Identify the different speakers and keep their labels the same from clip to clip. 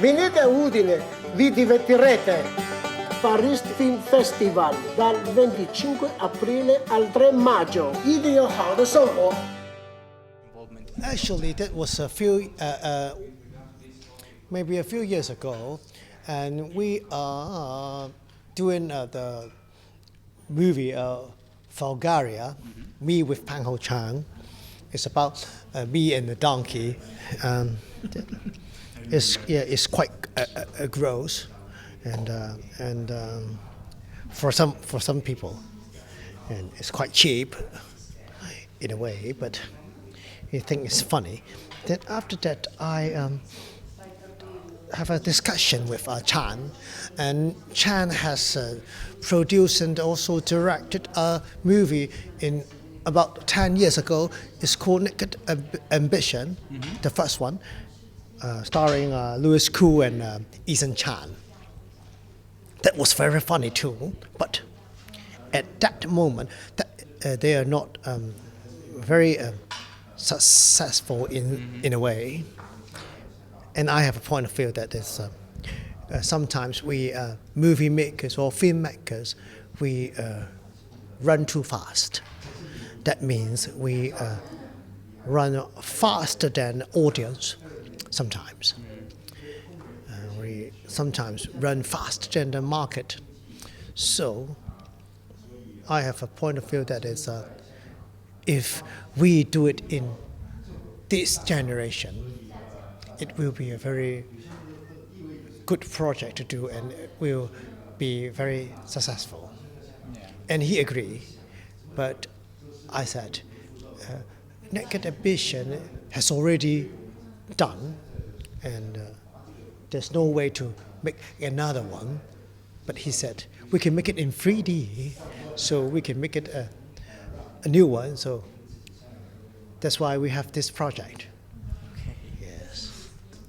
Speaker 1: Venite a Udine, vi divertirete. Film Festival dal 25 aprile al 3 maggio. 一定有好的生活。
Speaker 2: Actually, that was maybe a few years ago, and we are doing the movie Bulgaria, Me with Pang Ho Chang. It's about me and the donkey. It's quite gross, and for some people, and it's quite cheap in a way, but you think it's funny. Then after that, I have a discussion with Chan, and Chan has produced and also directed a movie in about 10 years ago. It's called Naked Ambition, the first one, starring Louis Koo and Ethan Chan. That was very funny too, but at that moment, they are not very successful in a way. And I have a point of view that is sometimes we movie makers or filmmakers, we run too fast. That means we run faster than audience sometimes. We sometimes run faster than the market. So I have a point of view that is if we do it in this generation, it will be a very good project to do, and it will be very successful. Yeah. And he agreed, but I said, Naked Ambition has already done, and there's no way to make another one. But he said, we can make it in 3D, so we can make it a new one. So that's why we have this project.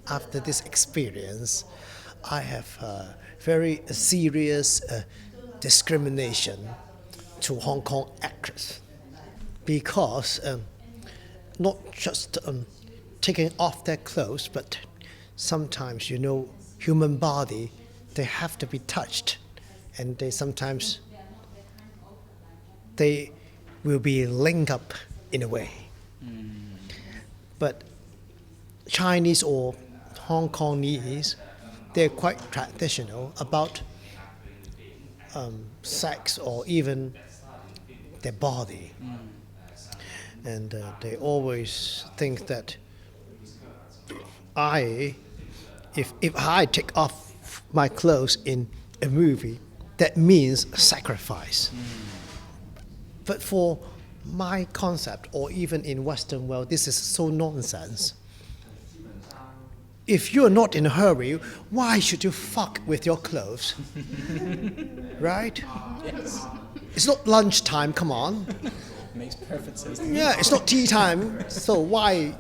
Speaker 2: After this experience, I have very serious discrimination to Hong Kong actors, because not just taking off their clothes, but sometimes, human body, they have to be touched, and sometimes they will be linked up in a way. But Chinese or Hong Kongese, they're quite traditional about sex or even their body. And they always think that if I take off my clothes in a movie, that means sacrifice. But for my concept, or even in Western world, this is so nonsense. If you're not in a hurry, why should you fuck with your clothes? Right?
Speaker 3: Yes.
Speaker 2: It's not lunchtime, come on.
Speaker 3: Makes perfect sense.
Speaker 2: Yeah, it's not tea time, so why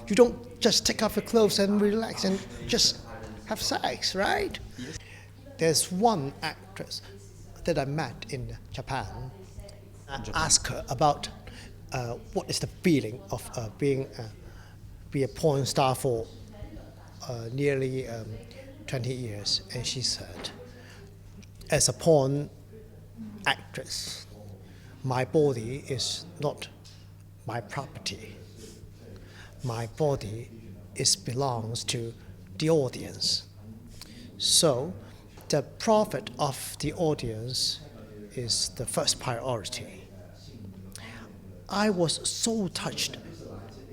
Speaker 2: you don't just take off your clothes and relax and just have sex, right? Yes. There's one actress that I met in Japan. I asked her about what is the feeling of be a porn star for nearly 20 years, and she said, as a porn actress, my body is not my property. My body belongs to the audience. So the profit of the audience is the first priority. I was so touched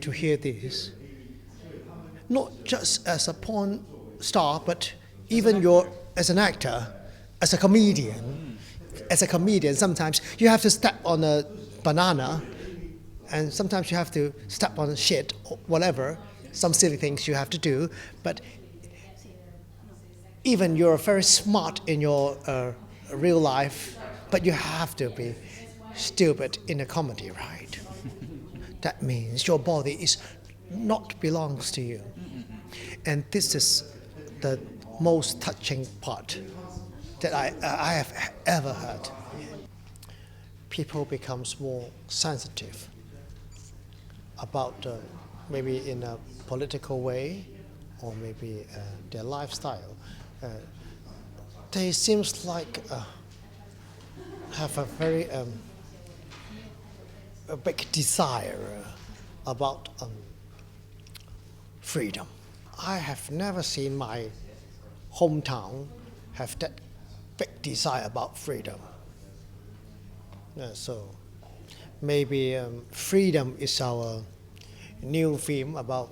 Speaker 2: to hear this. Not just as a porn star, but even as an actor, as a comedian. As a comedian, sometimes you have to step on a banana, and sometimes you have to step on shit or whatever, some silly things you have to do. But even you're very smart in your real life, but you have to be stupid in a comedy, right? That means your body is not belongs to you. And this is the most touching part that I have ever heard. People become more sensitive about maybe in a political way or maybe their lifestyle, they seems like have a very a big desire about freedom. I have never seen my hometown have that big desire about freedom. So maybe freedom is our new theme about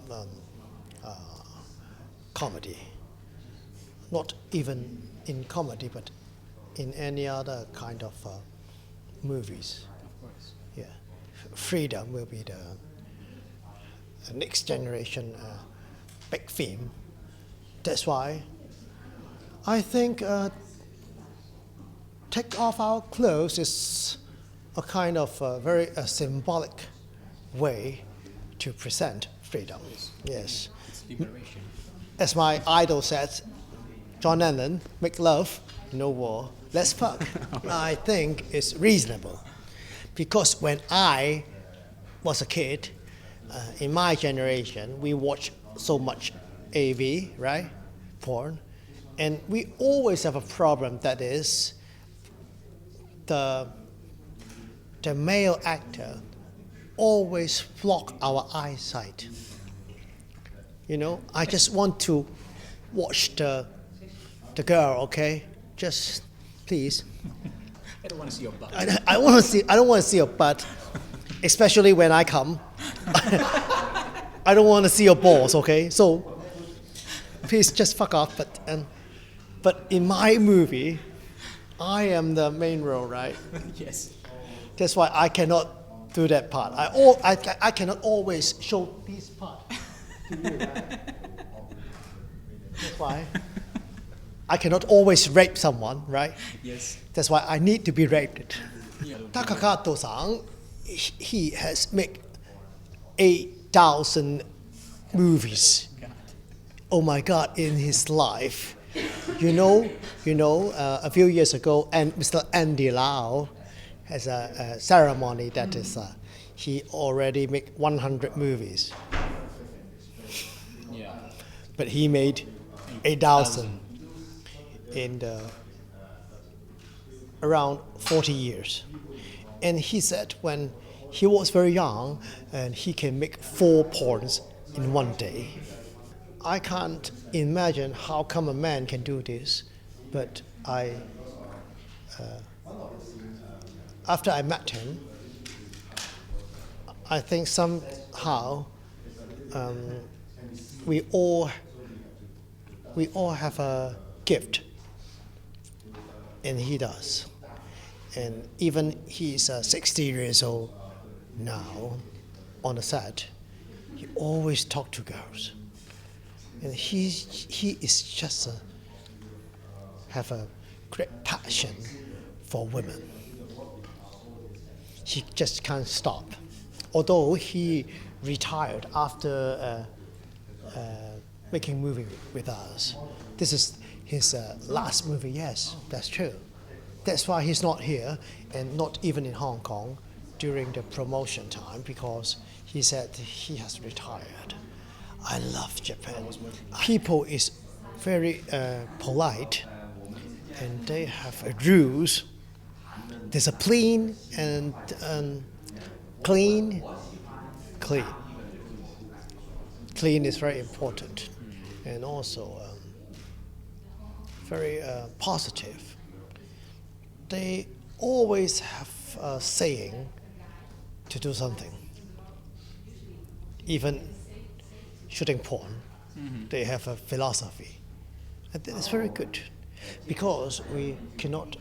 Speaker 2: comedy. Not even in comedy, but in any other kind of movies.
Speaker 3: Of course.
Speaker 2: Yeah, freedom will be the next generation big theme. That's why I think take off our clothes is a kind of very symbolic way to present freedom. Yes.
Speaker 3: It's liberation.
Speaker 2: As my idol said, John Lennon, make love, no war, let's fuck. I think it's reasonable. Because when I was a kid, in my generation, we watched so much AV, right? Porn. And we always have a problem that is the male actor always block our eyesight. You know, I just want to watch the girl, okay? Just please.
Speaker 3: I don't want to see your butt.
Speaker 2: I don't want to see your butt, especially when I come. I don't want to see your balls, okay? So please just fuck off. But in my movie, I am the main role, right?
Speaker 3: Yes.
Speaker 2: That's why I cannot do that part. I cannot always show this part to you, right? That's why I cannot always rape someone, right?
Speaker 3: Yes.
Speaker 2: That's why I need to be raped.
Speaker 3: Yeah.
Speaker 2: Takakato-san, he has made 8,000 movies.
Speaker 3: God.
Speaker 2: Oh my God, in his life. You know, a few years ago, and Mr. Andy Lau has a ceremony that is, he already made 100 movies.
Speaker 3: Yeah.
Speaker 2: But he made 8,000 in around 40 years. And he said when he was very young, and he can make 4 porns in one day. I can't imagine how come a man can do this, but after I met him, I think somehow we all have a gift, and he does. And even he's 60 years old now on the set, he always talk to girls. And he is just have a great passion for women. He just can't stop. Although he retired after making movie with us. This is his last movie. Yes, that's true. That's why he's not here and not even in Hong Kong during the promotion time, because he said he has retired. I love Japan. People is very polite, and they have rules, discipline, and clean. Clean is very important, and also very positive. They always have a saying to do something. Even shooting porn, they have a philosophy. And that is very good, because we cannot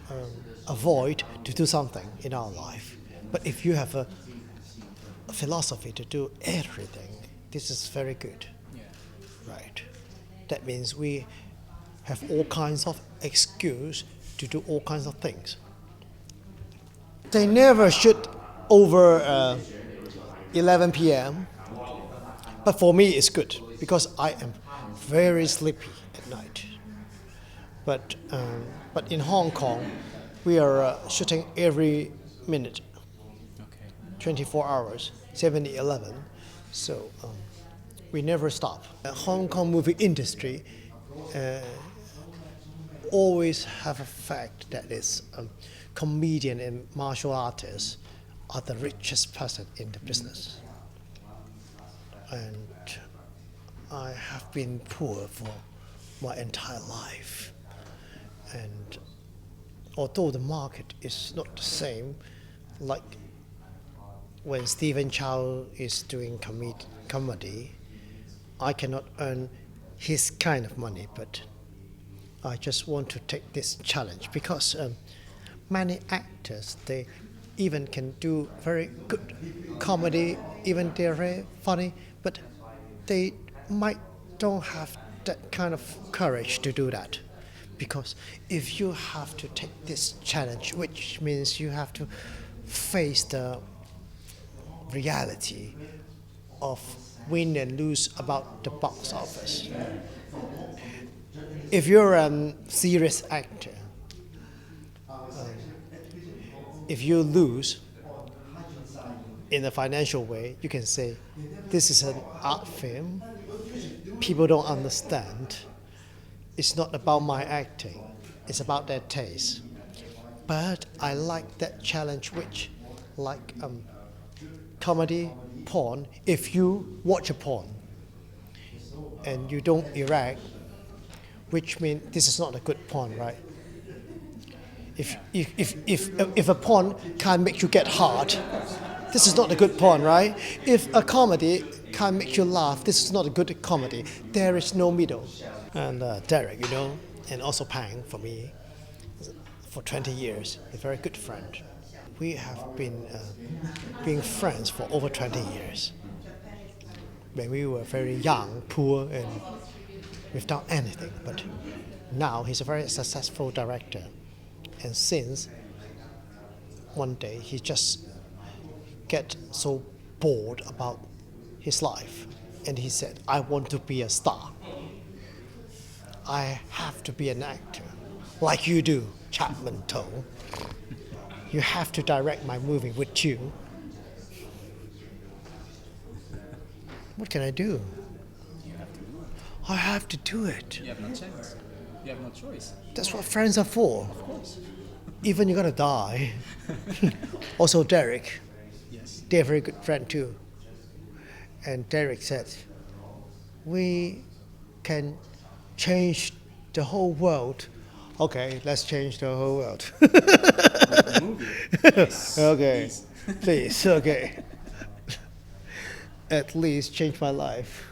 Speaker 2: avoid to do something in our life. But if you have a philosophy to do everything, this is very good.
Speaker 3: Yeah.
Speaker 2: Right. That means we have all kinds of excuse to do all kinds of things. They never shoot over 11 p.m. But for me, it's good because I am very sleepy at night. But in Hong Kong, we are shooting every minute,
Speaker 3: Okay.
Speaker 2: 24 hours, 7-11. So we never stop. The Hong Kong movie industry always have a fact that is comedian and martial artists are the richest person in the business. And I have been poor for my entire life. And although the market is not the same, like when Stephen Chow is doing comedy, I cannot earn his kind of money, but I just want to take this challenge because many actors, they even can do very good comedy, even they're very funny, but they don't have that kind of courage to do that. Because if you have to take this challenge, which means you have to face the reality of win and lose about the box office. If you're a serious actor, if you lose in a financial way, you can say, this is an art film, people don't understand. It's not about my acting, it's about their taste. But I like that challenge, which like comedy, porn. If you watch a porn and you don't erect, which means this is not a good porn, right? If a porn can't make you get hard, this is not a good porn, right? If a comedy can't make you laugh, this is not a good comedy. There is no middle. And Derek, you know, and also Pang for me, for 20 years, a very good friend. We have been being friends for over 20 years. When we were very young, poor, and without anything, but now he's a very successful director. And since one day he just get so bored about his life, and he said, I want to be a star. I have to be an actor, like you do, Chapman told. You have to direct my movie with you. What can I do?
Speaker 3: You have to do it.
Speaker 2: I have to do it.
Speaker 3: You have no chance. You have no choice.
Speaker 2: That's what friends are for.
Speaker 3: Of course.
Speaker 2: Even you're gonna die. Also Derek,
Speaker 3: Yes.
Speaker 2: they're a very good friend too. And Derek said, we can change the whole world. Okay, let's change the whole world.
Speaker 3: Like the movie. Yes.
Speaker 2: Okay,
Speaker 3: Please.
Speaker 2: please, okay. At least change my life.